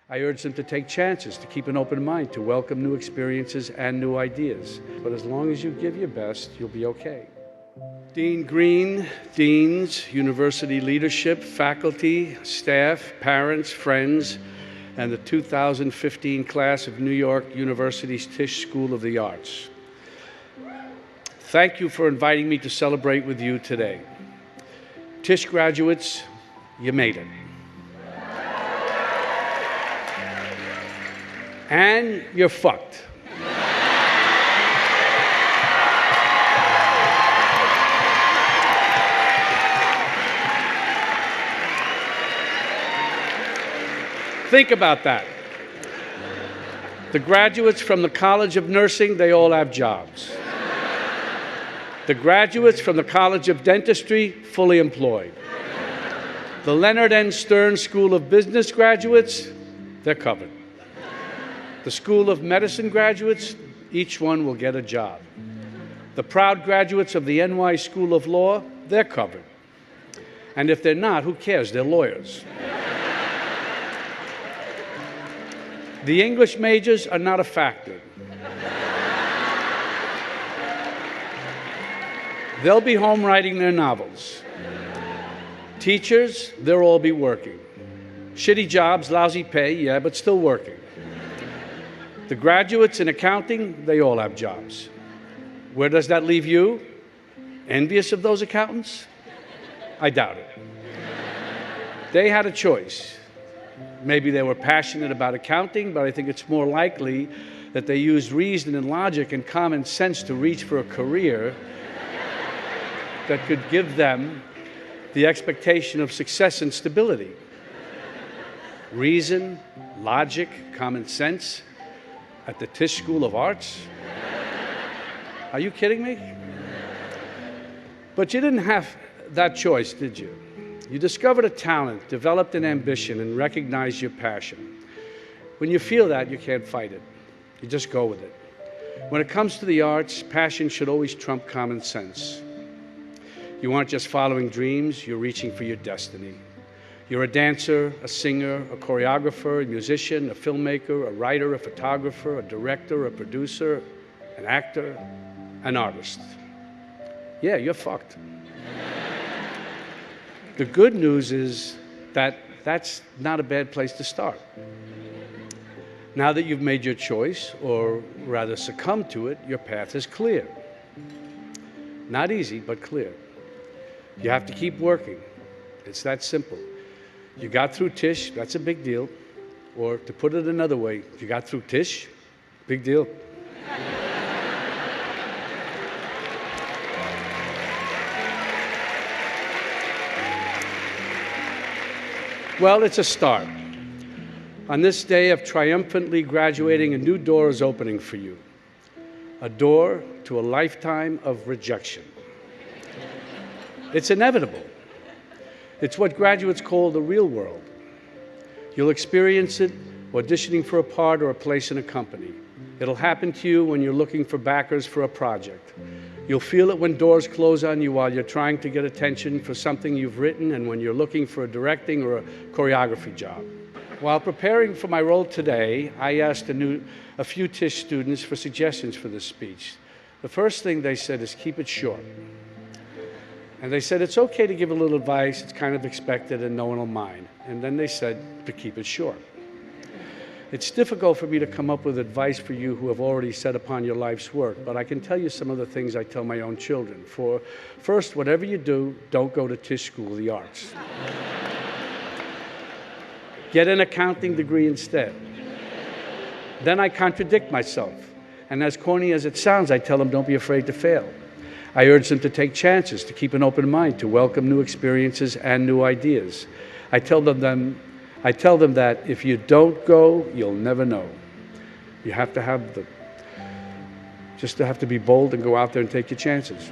I urge them to take chances, to keep an open mind, to welcome new experiences and new ideas. But as long as you give your best, you'll be okay. Dean Green, deans, university leadership, faculty, staff, parents, friends, and the 2015 class of New York University's Tisch School of the Arts. Thank you for inviting me to celebrate with you today. Tisch graduates, you made it. And you're fucked. Think about that. The graduates from the College of Nursing, they all have jobs. The graduates from the College of Dentistry, fully employed. The Leonard N. Stern School of Business graduates, they're covered. The School of Medicine graduates, each one will get a job. The proud graduates of the NY School of Law, they're covered. And if they're not, who cares? They're lawyers. The English majors are not a factor. They'll be home writing their novels. Teachers, they'll all be working. Shitty jobs, lousy pay, yeah, but still working. The graduates in accounting, they all have jobs. Where does that leave you? Envious of those accountants? I doubt it. They had a choice. Maybe they were passionate about accounting, but I think it's more likely that they used reason and logic and common sense to reach for a career that could give them the expectation of success and stability. Reason, logic, common sense at the Tisch School of Arts? Are you kidding me? But you didn't have that choice, did you? You discovered a talent, developed an ambition, and recognized your passion. When you feel that, you can't fight it. You just go with it. When it comes to the arts, passion should always trump common sense. You aren't just following dreams, you're reaching for your destiny. You're a dancer, a singer, a choreographer, a musician, a filmmaker, a writer, a photographer, a director, a producer, an actor, an artist. Yeah, you're fucked. The good news is that that's not a bad place to start. Now that you've made your choice, or rather succumbed to it, your path is clear. Not easy, but clear. You have to keep working. It's that simple. You got through Tisch, that's a big deal. Or to put it another way, if you got through Tisch, big deal. Well, it's a start. On this day of triumphantly graduating, a new door is opening for you. A door to a lifetime of rejection. It's inevitable. It's what graduates call the real world. You'll experience it auditioning for a part or a place in a company. It'll happen to you when you're looking for backers for a project. You'll feel it when doors close on you while you're trying to get attention for something you've written and when you're looking for a directing or a choreography job. While preparing for my role today, I asked a few Tisch students for suggestions for this speech. The first thing they said is keep it short. And they said, it's okay to give a little advice, it's kind of expected and no one will mind. And then they said to keep it short. It's difficult for me to come up with advice for you who have already set upon your life's work, but I can tell you some of the things I tell my own children. First, whatever you do, don't go to Tisch School of the Arts. Get an accounting degree instead. Then I contradict myself. And as corny as it sounds, I tell them don't be afraid to fail. I urge them to take chances, to keep an open mind, to welcome new experiences and new ideas. I tell them that if you don't go, you'll never know. You have to have have to be bold and go out there and take your chances.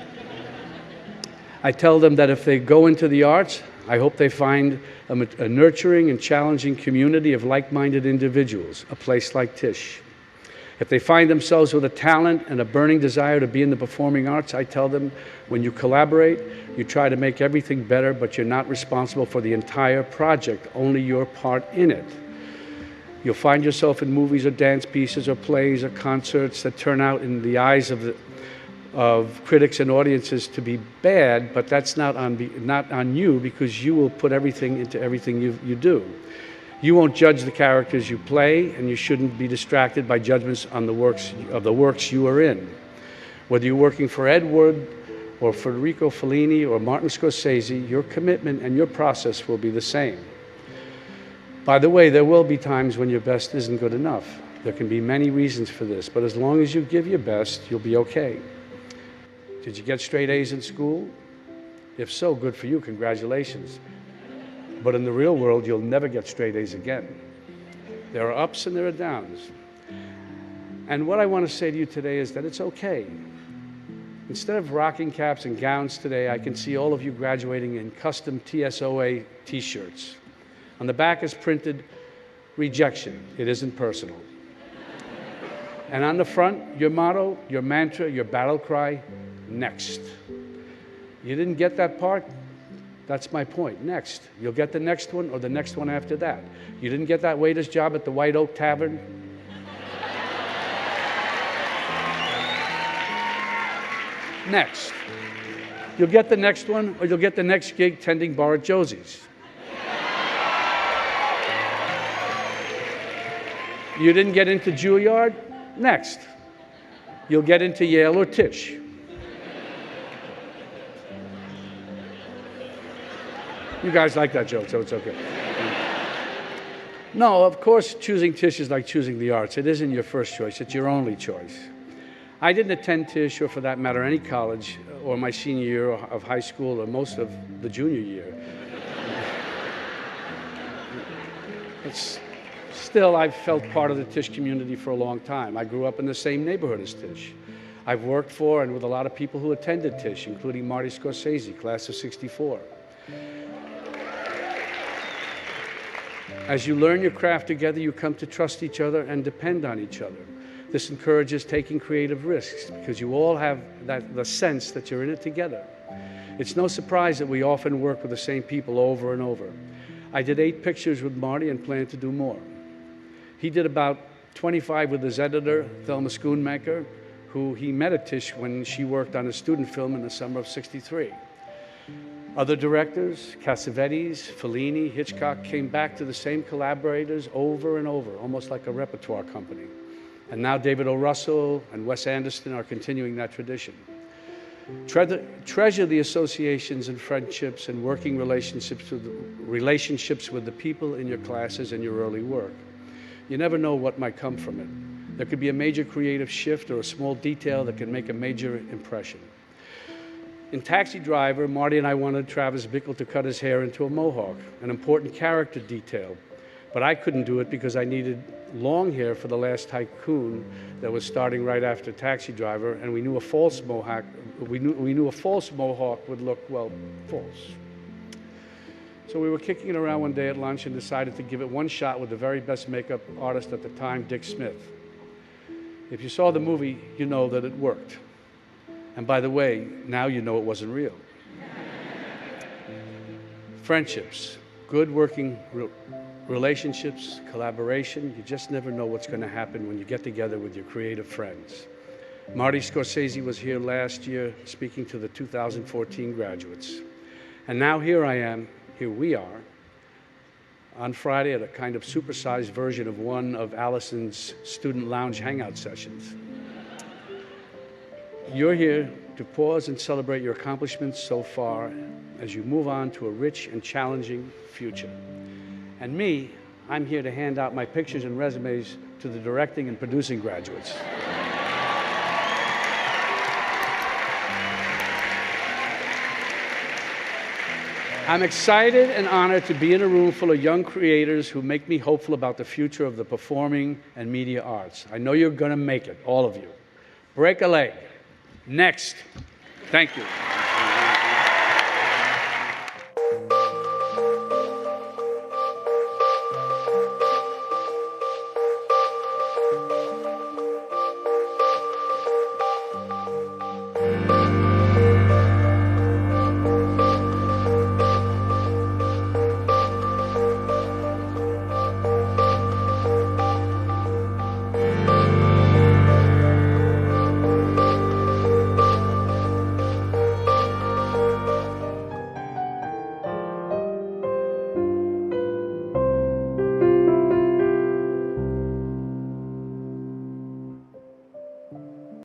I tell them that if they go into the arts, I hope they find a nurturing and challenging community of like-minded individuals, a place like Tisch. If they find themselves with a talent and a burning desire to be in the performing arts, I tell them, when you collaborate, you try to make everything better, but you're not responsible for the entire project, only your part in it. You'll find yourself in movies or dance pieces or plays or concerts that turn out in the eyes of critics and audiences to be bad, but that's not on you, because you will put everything into everything you do. You won't judge the characters you play, and you shouldn't be distracted by judgments on the works you are in. Whether you're working for Ed Wood or Federico Fellini or Martin Scorsese, your commitment and your process will be the same. By the way, there will be times when your best isn't good enough. There can be many reasons for this, but as long as you give your best, you'll be okay. Did you get straight A's in school? If so, good for you, congratulations. But in the real world, you'll never get straight A's again. There are ups and there are downs. And what I want to say to you today is that it's okay. Instead of rocking caps and gowns today, I can see all of you graduating in custom TSOA t-shirts. On the back is printed, "Rejection, it isn't personal." And on the front, your motto, your mantra, your battle cry, "Next." You didn't get that part? That's my point. Next. You'll get the next one or the next one after that. You didn't get that waiter's job at the White Oak Tavern? Next. You'll get the next one, or you'll get the next gig tending bar at Josie's. You didn't get into Juilliard? Next. You'll get into Yale or Tisch. You guys like that joke, so it's okay. No, of course, choosing Tisch is like choosing the arts. It isn't your first choice, it's your only choice. I didn't attend Tisch, or for that matter, any college, or my senior year of high school, or most of the junior year. Still, I've felt part of the Tisch community for a long time. I grew up in the same neighborhood as Tisch. I've worked for and with a lot of people who attended Tisch, including Marty Scorsese, class of '64. As you learn your craft together, you come to trust each other and depend on each other. This encourages taking creative risks, because you all have the sense that you're in it together. It's no surprise that we often work with the same people over and over. I did 8 pictures with Marty and plan to do more. He did about 25 with his editor, Thelma Schoonmaker, who he met at Tisch when she worked on a student film in the summer of '63. Other directors, Cassavetes, Fellini, Hitchcock, came back to the same collaborators over and over, almost like a repertoire company. And now David O. Russell and Wes Anderson are continuing that tradition. Treasure the associations and friendships and working relationships with the people in your classes and your early work. You never know what might come from it. There could be a major creative shift or a small detail that can make a major impression. In Taxi Driver, Marty and I wanted Travis Bickle to cut his hair into a mohawk, an important character detail. But I couldn't do it because I needed long hair for The Last Tycoon that was starting right after Taxi Driver, and we knew a false mohawk would look, well, false. So we were kicking it around one day at lunch and decided to give it one shot with the very best makeup artist at the time, Dick Smith. If you saw the movie, you know that it worked. And by the way, now you know it wasn't real. Friendships, good working relationships, collaboration, you just never know what's going to happen when you get together with your creative friends. Marty Scorsese was here last year speaking to the 2014 graduates. And now here we are, on Friday at a kind of supersized version of one of Allison's student lounge hangout sessions. You're here to pause and celebrate your accomplishments so far as you move on to a rich and challenging future. And me, I'm here to hand out my pictures and resumes to the directing and producing graduates. I'm excited and honored to be in a room full of young creators who make me hopeful about the future of the performing and media arts. I know you're going to make it, all of you. Break a leg. Next. Thank you.